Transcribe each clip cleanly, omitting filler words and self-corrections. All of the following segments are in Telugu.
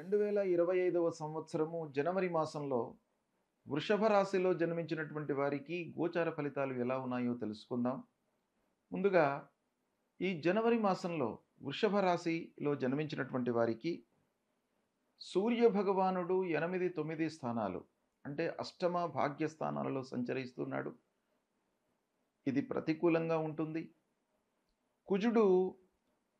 2025వ సంవత్సరము జనవరి మాసంలో వృషభ రాశిలో జన్మించినటువంటి వారికి గోచార ఫలితాలు ఎలా ఉన్నాయో తెలుసుకుందాం. ముందుగా ఈ జనవరి మాసంలో వృషభ రాశిలో జన్మించినటువంటి వారికి సూర్య భగవానుడు 8, 9 స్థానాలు అంటే అష్టమ భాగ్య స్థానాలలో సంచరిస్తున్నాడు. ఇది ప్రతికూలంగా ఉంటుంది. కుజుడు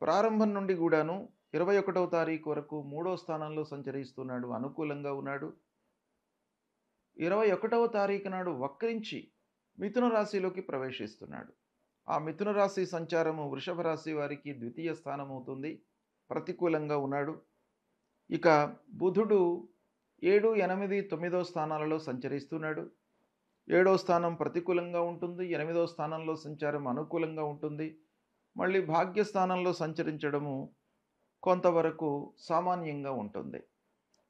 ప్రారంభం నుండి కూడాను 21వ తారీఖు వరకు 3వ స్థానంలో సంచరిస్తున్నాడు, అనుకూలంగా ఉన్నాడు. 21వ తారీఖు నాడు వక్రించి మిథున రాశిలోకి ప్రవేశిస్తున్నాడు. ఆ మిథున రాశి సంచారము వృషభ రాశి వారికి ద్వితీయ స్థానం అవుతుంది, ప్రతికూలంగా ఉన్నాడు. ఇక బుధుడు 7, 8, 9వ స్థానాలలో సంచరిస్తున్నాడు. 7వ స్థానం ప్రతికూలంగా ఉంటుంది, 8వ స్థానంలో సంచారం అనుకూలంగా ఉంటుంది. మళ్ళీ భాగ్యస్థానంలో సంచరించడము కొంతవరకు సామాన్యంగా ఉంటుంది.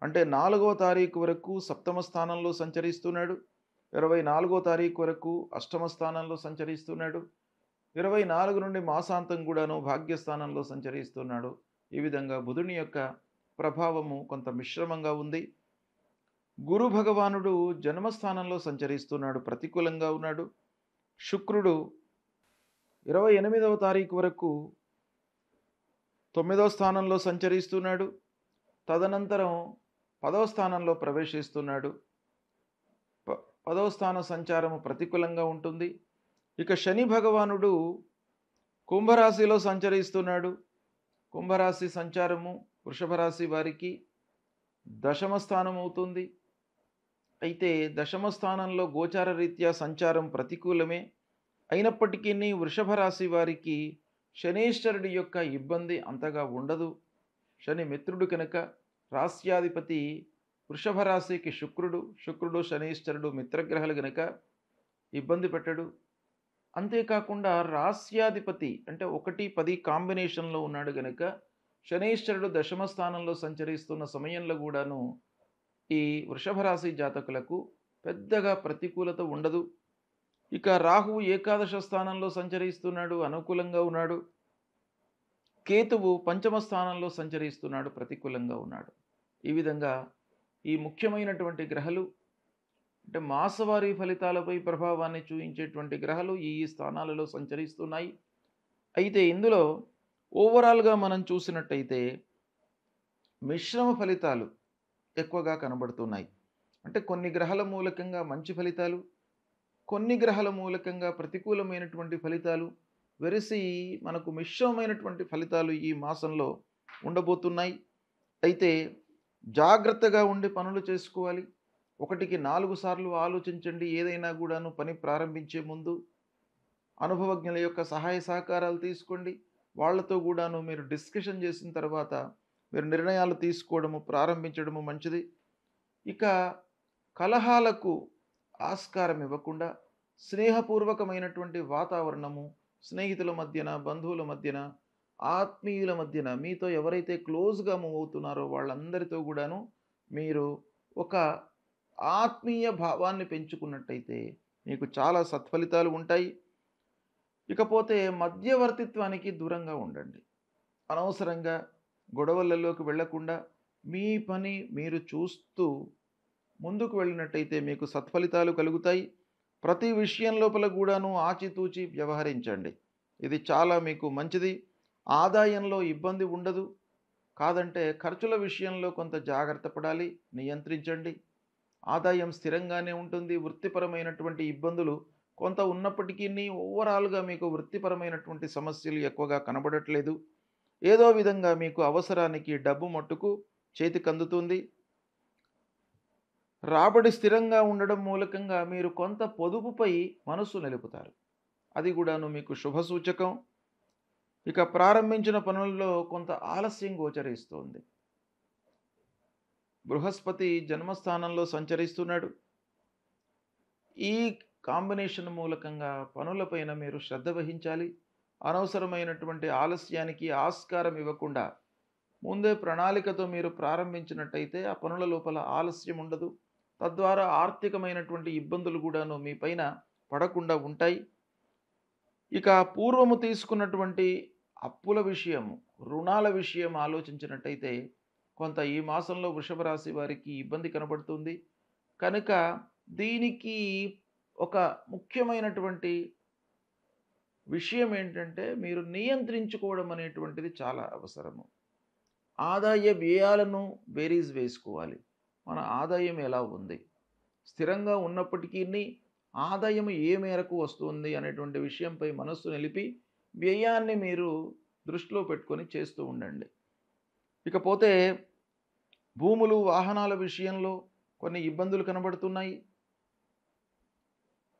అంటే 4వ తారీఖు వరకు సప్తమ స్థానంలో సంచరిస్తున్నాడు, 24వ తారీఖు వరకు అష్టమ స్థానంలో సంచరిస్తున్నాడు, 24 నుండి మాసాంతం కూడాను భాగ్యస్థానంలో సంచరిస్తున్నాడు. ఈ విధంగా బుధుని యొక్క ప్రభావము కొంత మిశ్రమంగా ఉంది. గురు భగవానుడు జన్మస్థానంలో సంచరిస్తున్నాడు, ప్రతికూలంగా ఉన్నాడు. శుక్రుడు 28వ తారీఖు వరకు 9వ స్థానంలో సంచరిస్తున్నాడు, తదనంతరం 10వ స్థానంలో ప్రవేశిస్తున్నాడు. 10వ స్థాన సంచారము ప్రతికూలంగా ఉంటుంది. ఇక శని భగవానుడు కుంభరాశిలో సంచరిస్తున్నాడు. కుంభరాశి సంచారము వృషభ రాశి వారికి దశమ స్థానం అవుతుంది. అయితే దశమ స్థానంలో గోచార రీత్యా సంచారం ప్రతికూలమే అయినప్పటికీ వృషభ రాశి వారికి శనీశ్వరుడి యొక్క ఇబ్బంది అంతగా ఉండదు. శని మిత్రుడు కనుక రాస్యాధిపతి వృషభ రాశికి శుక్రుడు శనీశ్వరుడు మిత్రగ్రహాలు కనుక ఇబ్బంది పెట్టడు. అంతేకాకుండా రాస్యాధిపతి అంటే 1, 10 కాంబినేషన్లో ఉన్నాడు కనుక శనీశ్వరుడు దశమ స్థానంలో సంచరిస్తున్న సమయంలో కూడాను ఈ వృషభ రాశి జాతకులకు పెద్దగా ప్రతికూలత ఉండదు. ఇక రాహువు ఏకాదశ స్థానంలో సంచరిస్తున్నాడు, అనుకూలంగా ఉన్నాడు. కేతువు పంచమ స్థానంలో సంచరిస్తున్నాడు, ప్రతికూలంగా ఉన్నాడు. ఈ విధంగా ఈ ముఖ్యమైనటువంటి గ్రహాలు అంటే మాసవారీ ఫలితాలపై ప్రభావాన్ని చూపించేటువంటి గ్రహాలు ఈ స్థానాలలో సంచరిస్తున్నాయి. అయితే ఇందులో ఓవరాల్గా మనం చూసినట్టయితే మిశ్రమ ఫలితాలు ఎక్కువగా కనబడుతున్నాయి. అంటే కొన్ని గ్రహాల మూలకంగా మంచి ఫలితాలు, కొన్ని గ్రహాల మూలకంగా ప్రతికూలమైనటువంటి ఫలితాలు వెరసి మనకు మిశ్రమమైనటువంటి ఫలితాలు ఈ మాసంలో ఉండబోతున్నాయి. అయితే జాగ్రత్తగా ఉండి పనులు చేసుకోవాలి. 1కి 4 సార్లు ఆలోచించండి. ఏదైనా కూడాను పని ప్రారంభించే ముందు అనుభవజ్ఞుల యొక్క సహాయ సహకారాలు తీసుకోండి. వాళ్ళతో కూడాను మీరు డిస్కషన్ చేసిన తర్వాత మీరు నిర్ణయాలు తీసుకోవడము ప్రారంభించడము మంచిది. ఇక కలహాలకు ఆస్కారం ఇవ్వకుండా స్నేహపూర్వకమైనటువంటి వాతావరణము స్నేహితుల మధ్యన, బంధువుల మధ్యన, ఆత్మీయుల మధ్యన మీతో ఎవరైతే క్లోజ్గా మూవ్ అవుతున్నారో వాళ్ళందరితో కూడాను మీరు ఒక ఆత్మీయ భావాన్ని పెంచుకున్నట్టయితే మీకు చాలా సత్ఫలితాలు ఉంటాయి. ఇకపోతే మధ్యవర్తిత్వానికి దూరంగా ఉండండి. అనవసరంగా గొడవలలోకి వెళ్లకుండా మీ పని మీరు చూస్తూ ముందుకు వెళ్ళినట్టయితే మీకు సత్ఫలితాలు కలుగుతాయి. ప్రతి విషయం లోపల కూడాను ఆచితూచి వ్యవహరించండి. ఇది చాలా మీకు మంచిది. ఆదాయంలో ఇబ్బంది ఉండదు. కాదంటే ఖర్చుల విషయంలో కొంత జాగ్రత్త పడాలి, నియంత్రించండి. ఆదాయం స్థిరంగానే ఉంటుంది. వృత్తిపరమైనటువంటి ఇబ్బందులు కొంత ఉన్నప్పటికీ ఓవరాల్గా మీకు వృత్తిపరమైనటువంటి సమస్యలు ఎక్కువగా కనబడట్లేదు. ఏదో విధంగా మీకు అవసరానికి డబ్బు మట్టుకు చేతికందుతుంది. రాబడి స్థిరంగా ఉండడం మూలకంగా మీరు కొంత పొదుపుపై మనసు నిలుపుతారు. అది కూడాను మీకు శుభసూచకం. ఇక ప్రారంభించిన పనుల్లో కొంత ఆలస్యం గోచరిస్తుంది. బృహస్పతి జన్మస్థానంలో సంచరిస్తున్నాడు. ఈ కాంబినేషన్ మూలకంగా పనులపైన మీరు శ్రద్ధ వహించాలి. అనవసరమైనటువంటి ఆలస్యానికి ఆస్కారం ఇవ్వకుండా ముందే ప్రణాళికతో మీరు ప్రారంభించినట్టయితే ఆ పనుల లోపల ఆలస్యం ఉండదు. తద్వారా ఆర్థికమైనటువంటి ఇబ్బందులు కూడాను మీ పైన పడకుండా ఉంటాయి. ఇక పూర్వము తీసుకున్నటువంటి అప్పుల విషయము, రుణాల విషయం ఆలోచించినట్టయితే కొంత ఈ మాసంలో వృషభ రాశి వారికి ఇబ్బంది కనబడుతుంది. కనుక దీనికి ఒక ముఖ్యమైనటువంటి విషయం ఏంటంటే, మీరు నియంత్రించుకోవడం అనేటువంటిది చాలా అవసరము. ఆదాయ వ్యయాలను బేరీజ్ వేసుకోవాలి. మన ఆదాయం ఎలా ఉంది? స్థిరంగా ఉన్నప్పటికీని ఆదాయం ఏ మేరకు వస్తుంది అనేటువంటి విషయంపై మనస్సు నిలిపి, వ్యయాన్ని మీరు దృష్టిలో పెట్టుకొని చేస్తూ ఉండండి. ఇకపోతే భూములు, వాహనాల విషయంలో కొన్ని ఇబ్బందులు కనబడుతున్నాయి.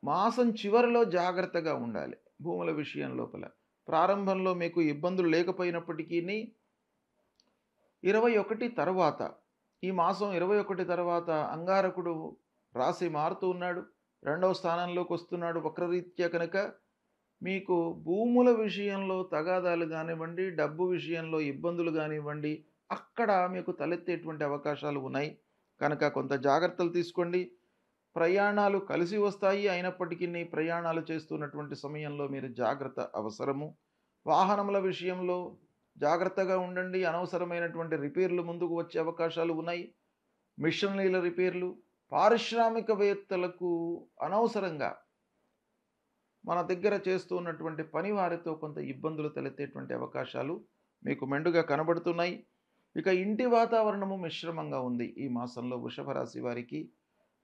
మాసం చివరిలో జాగ్రత్తగా ఉండాలి భూముల విషయం లోపల. ప్రారంభంలో మీకు ఇబ్బందులు లేకపోయినప్పటికీని 21 తర్వాత, ఈ మాసం 21 తర్వాత అంగారకుడు రాశి మారుతూ ఉన్నాడు. 2వ స్థానంలోకి వస్తున్నాడు వక్రరీత్యా. కనుక మీకు భూముల విషయంలో తగాదాలు కానివ్వండి, డబ్బు విషయంలో ఇబ్బందులు కానివ్వండి, అక్కడ మీకు తలెత్తేటువంటి అవకాశాలు ఉన్నాయి. కనుక కొంత జాగ్రత్తలు తీసుకోండి. ప్రయాణాలు కలిసి వస్తాయి. అయినప్పటికీ ప్రయాణాలు చేస్తున్నటువంటి సమయంలో మీరు జాగ్రత్త అవసరము. వాహనముల విషయంలో జాగ్రత్తగా ఉండండి. అనవసరమైనటువంటి రిపేర్లు ముందుకు వచ్చే అవకాశాలు ఉన్నాయి. మిషనరీల రిపేర్లు, పారిశ్రామికవేత్తలకు అనవసరంగా మన దగ్గర చేస్తూ ఉన్నటువంటి పని వారితో కొంత ఇబ్బందులు తలెత్తేటువంటి అవకాశాలు మీకు మెండుగా కనబడుతున్నాయి. ఇక ఇంటి వాతావరణము మిశ్రమంగా ఉంది ఈ మాసంలో వృషభ రాశి వారికి.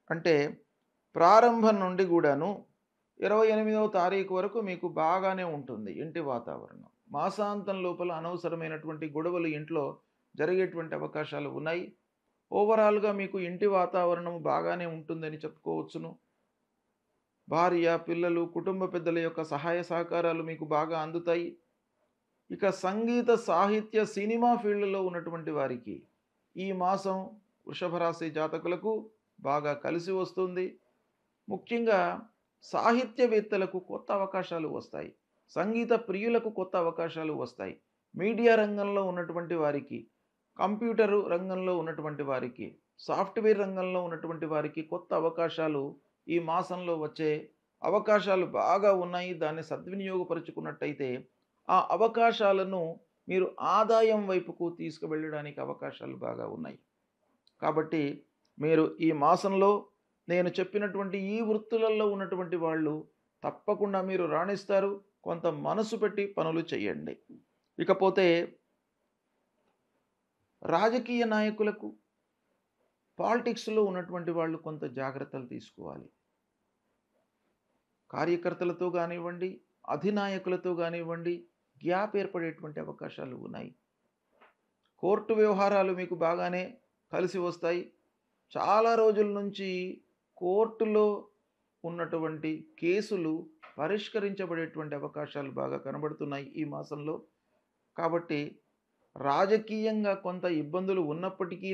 అంటే ప్రారంభం నుండి కూడాను 28వ తారీఖు వరకు మీకు బాగానే ఉంటుంది ఇంటి వాతావరణం. మాసాంతం లోపల అనవసరమైనటువంటి గొడవలు ఇంట్లో జరిగేటువంటి అవకాశాలు ఉన్నాయి. ఓవరాల్గా మీకు ఇంటి వాతావరణం బాగానే ఉంటుందని చెప్పుకోవచ్చును. భార్య, పిల్లలు, కుటుంబ పెద్దల యొక్క సహాయ సహకారాలు మీకు బాగా అందుతాయి. ఇక సంగీత, సాహిత్య, సినిమా ఫీల్డ్లో ఉన్నటువంటి వారికి ఈ మాసం వృషభ రాశి జాతకులకు బాగా కలిసి వస్తుంది. ముఖ్యంగా సాహిత్యవేత్తలకు కొత్త అవకాశాలు వస్తాయి. సంగీత ప్రియులకు కొత్త అవకాశాలు వస్తాయి. మీడియా రంగంలో ఉన్నటువంటి వారికి, కంప్యూటరు రంగంలో ఉన్నటువంటి వారికి, సాఫ్ట్వేర్ రంగంలో ఉన్నటువంటి వారికి కొత్త అవకాశాలు ఈ మాసంలో వచ్చే అవకాశాలు బాగా ఉన్నాయి. దాన్ని సద్వినియోగపరుచుకున్నట్టయితే ఆ అవకాశాలను మీరు ఆదాయం వైపుకు తీసుకువెళ్ళడానికి అవకాశాలు బాగా ఉన్నాయి. కాబట్టి మీరు ఈ మాసంలో నేను చెప్పినటువంటి ఈ వృత్తులలో ఉన్నటువంటి వాళ్ళు తప్పకుండా మీరు రాణిస్తారు. కొంత మనసు పెట్టి పనులు చేయండి. ఇకపోతే రాజకీయ నాయకులకు, పాలిటిక్స్లో ఉన్నటువంటి వాళ్ళు కొంత జాగ్రత్తలు తీసుకోవాలి. కార్యకర్తలతో కానివ్వండి, అధినాయకులతో కానివ్వండి, గ్యాప్ ఏర్పడేటువంటి అవకాశాలు ఉన్నాయి. కోర్టు వ్యవహారాలు మీకు బాగానే కలిసి వస్తాయి. చాలా రోజుల నుంచి కోర్టులో ఉన్నటువంటి కేసులు పరిష్కరించబడేటువంటి అవకాశాలు బాగా కనబడుతున్నాయి ఈ మాసంలో. కాబట్టి రాజకీయంగా కొంత ఇబ్బందులు ఉన్నప్పటికీ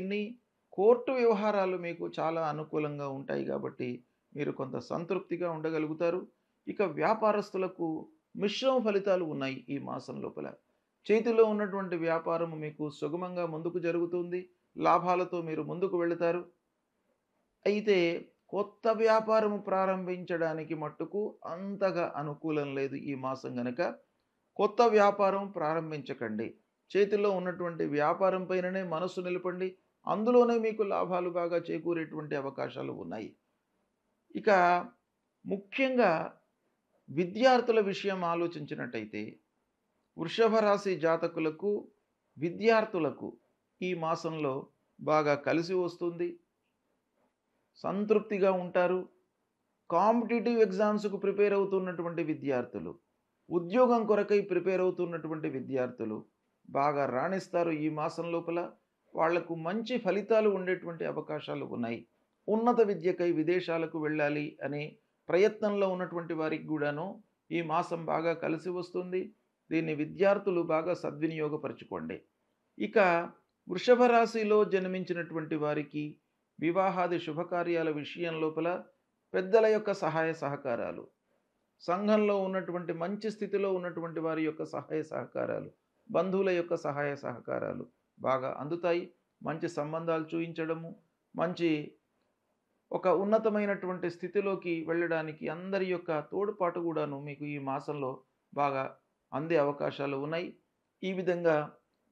కోర్టు వ్యవహారాలు మీకు చాలా అనుకూలంగా ఉంటాయి. కాబట్టి మీరు కొంత సంతృప్తిగా ఉండగలుగుతారు. ఇక వ్యాపారస్తులకు మిశ్రమ ఫలితాలు ఉన్నాయి ఈ మాసం లోపల. చేతిలో ఉన్నటువంటి వ్యాపారం మీకు సుగమంగా ముందుకు జరుగుతుంది. లాభాలతో మీరు ముందుకు వెళతారు. అయితే కొత్త వ్యాపారం ప్రారంభించడానికి మట్టుకు అంతగా అనుకూలం లేదు ఈ మాసం గనక కొత్త వ్యాపారం ప్రారంభించకండి. చేతిలో ఉన్నటువంటి వ్యాపారం పైననే మనసు నిలపండి. అందులోనే మీకు లాభాలు బాగా చేకూరేటువంటి అవకాశాలు ఉన్నాయి. ఇక ముఖ్యంగా విద్యార్థుల విషయం ఆలోచించినట్టయితే వృషభ రాశి జాతకులకు, విద్యార్థులకు ఈ మాసంలో బాగా కలిసి వస్తుంది. సంతృప్తిగా ఉంటారు. కాంపిటీటివ్ ఎగ్జామ్స్కు ప్రిపేర్ అవుతున్నటువంటి విద్యార్థులు, ఉద్యోగం కొరకై ప్రిపేర్ అవుతున్నటువంటి విద్యార్థులు బాగా రాణిస్తారు ఈ మాసం లోపల. వాళ్లకు మంచి ఫలితాలు ఉండేటువంటి అవకాశాలు ఉన్నాయి. ఉన్నత విద్యకై విదేశాలకు వెళ్ళాలి అనే ప్రయత్నంలో ఉన్నటువంటి వారికి కూడాను ఈ మాసం బాగా కలిసి వస్తుంది. దీన్ని విద్యార్థులు బాగా సద్వినియోగపరచుకోండి. ఇక వృషభ రాశిలో జన్మించినటువంటి వారికి వివాహాది శుభకార్యాల విషయం లోపల పెద్దల యొక్క సహాయ సహకారాలు, సంఘంలో ఉన్నటువంటి మంచి స్థితిలో ఉన్నటువంటి వారి యొక్క సహాయ సహకారాలు, బంధువుల యొక్క సహాయ సహకారాలు బాగా అందుతాయి. మంచి సంబంధాలు చూయించడము, మంచి ఒక ఉన్నతమైనటువంటి స్థితిలోకి వెళ్ళడానికి అందరి యొక్క తోడ్పాటు కూడాను మీకు ఈ మాసంలో బాగా అందే అవకాశాలు ఉన్నాయి. ఈ విధంగా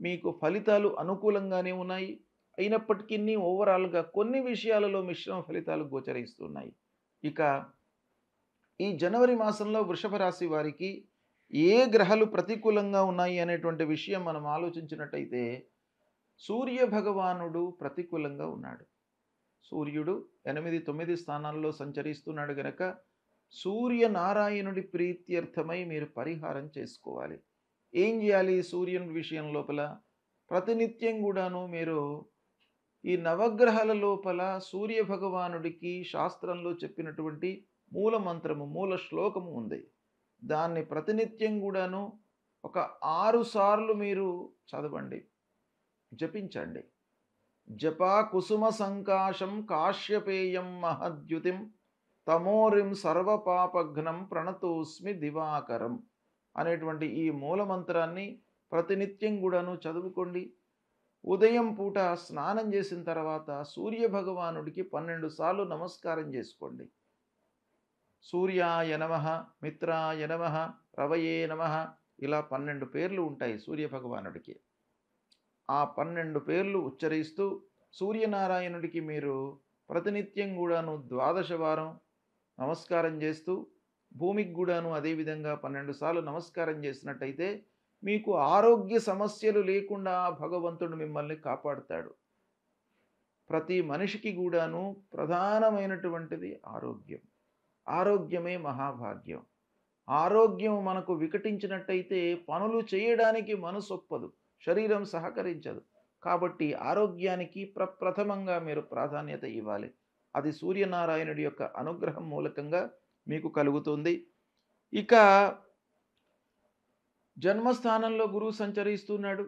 మీకు ఫలితాలు అనుకూలంగానే ఉన్నాయి. అయినప్పటికీ ఓవరాల్‌గా కొన్ని విషయాలలో మిశ్రమ ఫలితాలు గోచరిస్తున్నాయి. ఇక ఈ జనవరి మాసంలో వృషభ రాశి వారికి ఏ గ్రహాలు ప్రతికూలంగా ఉన్నాయి అనేటువంటి విషయం మనం ఆలోచించినట్టయితే సూర్య భగవానుడు ప్రతికూలంగా ఉన్నాడు. సూర్యుడు 8, 9 స్థానాల్లో సంచరిస్తున్నాడు గనక సూర్యనారాయణుడి ప్రీత్యర్థమై మీరు పరిహారం చేసుకోవాలి. ఏం చేయాలి సూర్యుని విషయం లోపల? ప్రతినిత్యం కూడాను మీరు ఈ నవగ్రహాల లోపల సూర్య భగవానుడికి శాస్త్రంలో చెప్పినటువంటి మూల మంత్రము, మూల శ్లోకము ఉంది. దాన్ని ప్రతినిత్యం కూడాను ఒక 6 సార్లు మీరు చదవండి, జపించండి. జపా కుసుమ సంకాశం కాశ్యపేయం మహద్యుతిం తమోరిం సర్వపాపఘ్నం ప్రణతోస్మి దివాకరం అనేటువంటి ఈ మూలమంత్రాన్ని ప్రతినిత్యం కూడాను చదువుకోండి. ఉదయం పూట స్నానం చేసిన తర్వాత సూర్య భగవానుడికి 12 సార్లు నమస్కారం చేసుకోండి. సూర్యాయ నమః, మిత్రాయ నమః, రవయే నమః, ఇలా 12 పేర్లు ఉంటాయి సూర్య భగవానుడికి. ఆ 12 పేర్లు ఉచ్చరిస్తూ సూర్యనారాయణుడికి మీరు ప్రతినిత్యం కూడాను 12 వారం నమస్కారం చేస్తూ భూమికి కూడాను అదేవిధంగా 12 సార్లు నమస్కారం చేసినట్టయితే మీకు ఆరోగ్య సమస్యలు లేకుండా భగవంతుడు మిమ్మల్ని కాపాడుతాడు. ప్రతి మనిషికి కూడాను ప్రధానమైనటువంటిది ఆరోగ్యం. ఆరోగ్యమే మహాభాగ్యం. ఆరోగ్యం మనకు వికటించినట్టయితే పనులు చేయడానికి మనసొప్పదు, శరీరం సహకరించదు. కాబట్టి ఆరోగ్యానికి ప్రప్రథమంగా మీరు ప్రాధాన్యత ఇవ్వాలి. అది సూర్యనారాయణుడి యొక్క అనుగ్రహం మూలకంగా మీకు కలుగుతుంది. ఇక జన్మస్థానంలో గురువు సంచరిస్తున్నాడు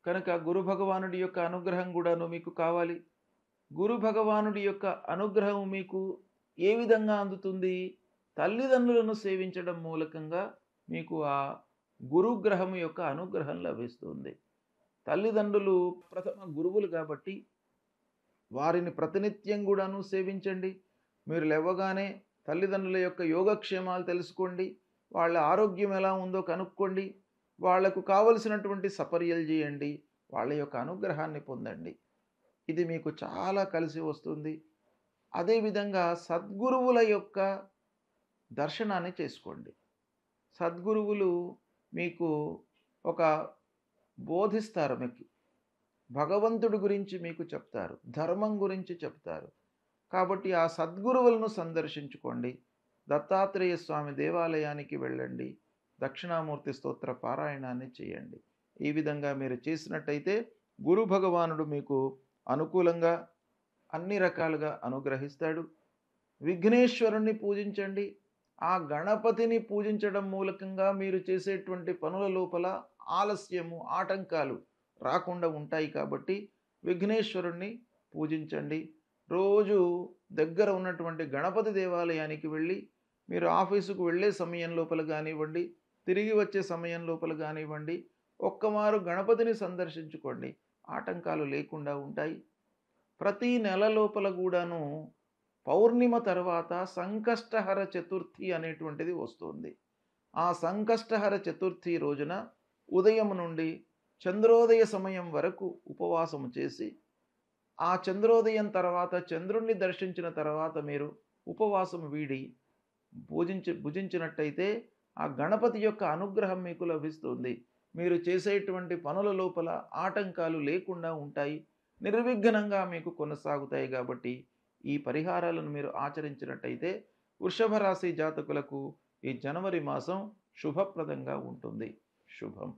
కనుక గురు భగవానుడి యొక్క అనుగ్రహం కూడాను మీకు కావాలి. గురు భగవానుడి యొక్క అనుగ్రహం మీకు ఏ విధంగా అందుతుంది? తల్లిదండ్రులను సేవించడం మూలకంగా మీకు ఆ గురుగ్రహం యొక్క అనుగ్రహం లభిస్తుంది. తల్లిదండ్రులు ప్రథమ గురువులు కాబట్టి వారిని ప్రతినిత్యం కూడాను సేవించండి. మీరు లేవగానే తల్లిదండ్రుల యొక్క యోగక్షేమాలు తెలుసుకోండి. వాళ్ళ ఆరోగ్యం ఎలా ఉందో కనుక్కోండి. వాళ్లకు కావలసినటువంటి సపర్యలు చేయండి. వాళ్ళ యొక్క అనుగ్రహాన్ని పొందండి. ఇది మీకు చాలా కలిసి వస్తుంది. అదేవిధంగా సద్గురువుల యొక్క దర్శనాన్ని చేసుకోండి. సద్గురువులు మీకు ఒక బోధిస్తారు, మీకు భగవంతుడి గురించి మీకు చెప్తారు, ధర్మం గురించి చెప్తారు. కాబట్టి ఆ సద్గురువులను సందర్శించుకోండి. దత్తాత్రేయ స్వామి దేవాలయానికి వెళ్ళండి. దక్షిణామూర్తి స్తోత్ర పారాయణాన్ని చేయండి. ఈ విధంగా మీరు చేసినట్టయితే గురు భగవానుడు మీకు అనుకూలంగా అన్ని రకాలుగా అనుగ్రహిస్తాడు. విఘ్నేశ్వరుణ్ణి పూజించండి. ఆ గణపతిని పూజించడం మూలకంగా మీరు చేసేటువంటి పనుల లోపల ఆలస్యము, ఆటంకాలు రాకుండా ఉంటాయి. కాబట్టి విఘ్నేశ్వరుణ్ణి పూజించండి. రోజు దగ్గర ఉన్నటువంటి గణపతి దేవాలయానికి వెళ్ళి మీరు ఆఫీసుకు వెళ్ళే సమయం లోపల కానివ్వండి, తిరిగి వచ్చే సమయం లోపల కానివ్వండి, ఒక్కమారు గణపతిని సందర్శించుకోండి. ఆటంకాలు లేకుండా ఉంటాయి. ప్రతి నెల లోపల కూడాను పౌర్ణిమ తర్వాత సంకష్టహర చతుర్థి అనేటువంటిది వస్తుంది. ఆ సంకష్టహర చతుర్థి రోజున ఉదయం నుండి చంద్రోదయ సమయం వరకు ఉపవాసం చేసి ఆ చంద్రోదయం తర్వాత చంద్రుణ్ణి దర్శించిన తర్వాత మీరు ఉపవాసం వీడి భుజించినట్టయితే ఆ గణపతి యొక్క అనుగ్రహం మీకు లభిస్తుంది. మీరు చేసేటువంటి పనుల లోపల ఆటంకాలు లేకుండా ఉంటాయి, నిర్విఘ్నంగా మీకు కొనసాగుతాయి. కాబట్టి ఈ పరిహారాలను మీరు ఆచరించినట్టయితే వృషభ రాశి జాతకులకు ఈ జనవరి మాసం శుభప్రదంగా ఉంటుంది. శుభం.